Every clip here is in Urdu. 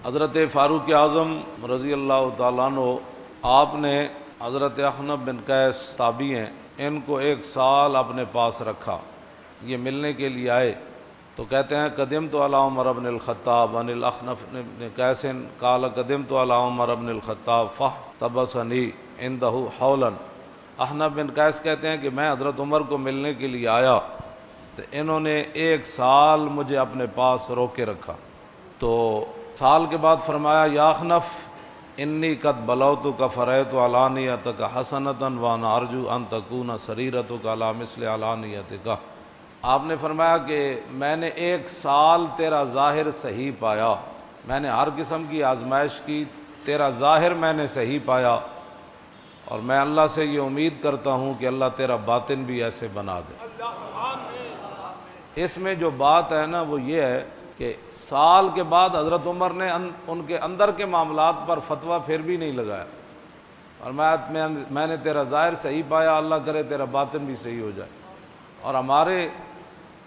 حضرت فاروق اعظم رضی اللہ تعالیٰ عنہ آپ نے حضرت اخنف بن قیس تابعی ہیں، ان کو 1 سال اپنے پاس رکھا۔ یہ ملنے کے لیے آئے تو کہتے ہیں قدمت علی عمر بن الخطاب عن الاخنف بن قیس قال قدمت علی عمر بن الخطاب فاحتبسنی عنده حولا۔ اخنف بن قیس کہتے ہیں کہ میں حضرت عمر کو ملنے کے لیے آیا تو انہوں نے 1 سال مجھے اپنے پاس روکے رکھا۔ تو سال کے بعد فرمایا یا اخنف انی قد بلوتک فرأیت علانیتک حسنۃ وانا ارجو ان تکون سریرتک علی مثل علانیتک۔ آپ نے فرمایا کہ میں نے 1 سال تیرا ظاہر صحیح پایا، میں نے ہر قسم کی آزمائش کی، تیرا ظاہر میں نے صحیح پایا، اور میں اللہ سے یہ امید کرتا ہوں کہ اللہ تیرا باطن بھی ایسے بنا دے۔ اس میں جو بات ہے نا وہ یہ ہے کہ سال کے بعد حضرت عمر نے ان کے اندر کے معاملات پر فتویٰ پھر بھی نہیں لگایا، اور میں نے تیرا ظاہر صحیح پایا، اللہ کرے تیرا باطن بھی صحیح ہو جائے۔ اور ہمارے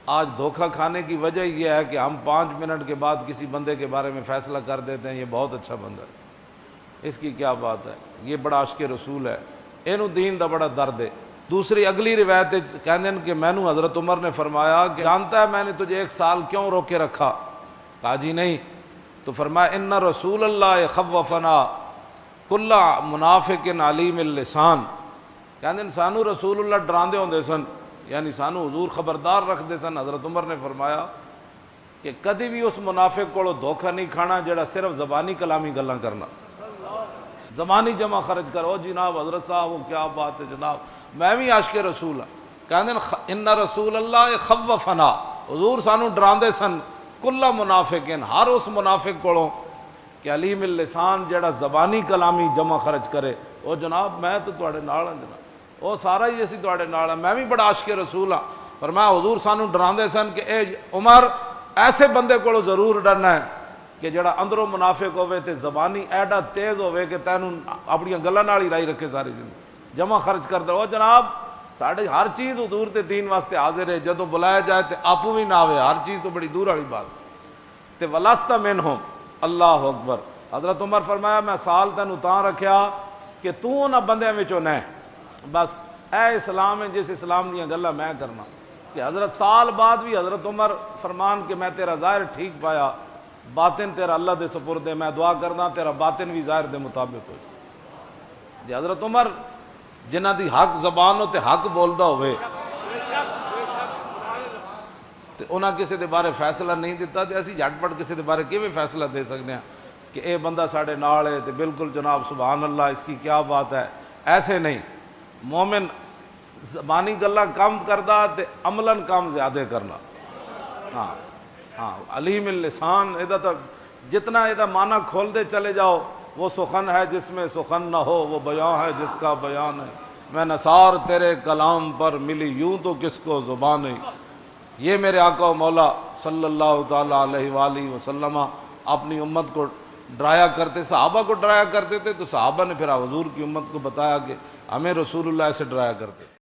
آج دھوکہ کھانے کی وجہ یہ ہے کہ ہم 5 منٹ کے بعد کسی بندے کے بارے میں فیصلہ کر دیتے ہیں یہ بہت اچھا بندہ ہے، اس کی کیا بات ہے، یہ بڑا عاشق رسول ہے، اینو دین دا بڑا درد ہے۔ دوسری اگلی روایت کہنے کہ مینوں حضرت عمر نے فرمایا کہ جانتا ہے میں نے تجھے 1 سال کیوں روکے رکھا؟ کہا جی نہیں۔ تو فرمایا ان رسول اللہ خوفنا کل منافق علیم اللسان، کہنے سانو رسول اللہ ڈراندے ہوندے سن، یعنی سانو حضور خبردار رکھتے سن۔ حضرت عمر نے فرمایا کہ کدی بھی اس منافق کو دھوکہ نہیں کھانا جڑا صرف زبانی کلامی گلاں کرنا، زبانی جمع خرچ کرو جناب حضرت صاحب وہ کیا بات ہے جناب، میں بھی عاشق رسول ہوں۔ کہندے ان رسول اللہ خوفنا، حضور سانو ڈراندے سن کل منافقین، ہر اس منافق کو کہ علیم اللسان جڑا زبانی کلامی جمع خرچ کرے، او جناب میں تو تواڈے نال ہاں جناب، وہ سارا ہی اسی تواڈے نال ہاں، میں بھی بڑا عاشق رسول ہاں۔ فرمایا حضور سانو ڈراندے سن کہ اے عمر ایسے بندے کو ضرور ڈرنا ہے کہ جڑا اندروں منافق ہوئے تے زبانی ایڈا تیز ہوئے کہ تینوں اپنی گلاں نال ہی رائی رکھے ساری زندگی، جمع خرچ کر دے۔ او جناب ساڑھے ہر چیز حضور تے دین واسطے حاضر ہے، جدوں بلایا جائے تے آپو بھی نہ آوے، ہر چیز تو بڑی دور والی بات تے ولست منہم، اللہ اکبر۔ حضرت عمر فرمایا میں سال تینوں تاں رکھیا کہ تو انہاں بندیاں وچوں نہ، بس اے اسلام ہے جس اسلام دیاں گلاں میں کرنا۔ کہ حضرت سال بعد بھی حضرت عمر فرمان کہ میں تیرا ظاہر ٹھیک پایا، باطن تیرا اللہ دے سپرد ہے، میں دعا کرنا تیرا باطن بھی ظاہر دے مطابق ہو جی۔ حضرت عمر جنہ دی حق زبان ہوتے حق بولدا ہوئے تے انہاں کسی دے بارے فیصلہ نہیں دیتا تے اسی جھٹ پٹ کسی دے بارے کیویں فیصلہ دے سکتے ہیں کہ اے بندہ ساڑھے نال ہے تے بالکل جناب سبحان اللہ اس کی کیا بات ہے، ایسے نہیں۔ مومن زبانی گلاں کم کردا تے عملاً کام زیادہ کرنا۔ ہاں علیم اللسان، ادا تو جتنا ادا معنی کھول دے چلے جاؤ، وہ سخن ہے جس میں سخن نہ ہو، وہ بیان ہے جس کا بیان ہے، میں نثار تیرے کلام پر ملی یوں تو کس کو زبان ہے۔ یہ میرے آقا و مولا صلی اللہ تعالیٰ علیہ وآلہ وسلم اپنی امت کو ڈرایا کرتے، صحابہ کو ڈرایا کرتے تھے، تو صحابہ نے پھر حضور کی امت کو بتایا کہ ہمیں رسول اللہ سے ڈرایا کرتے۔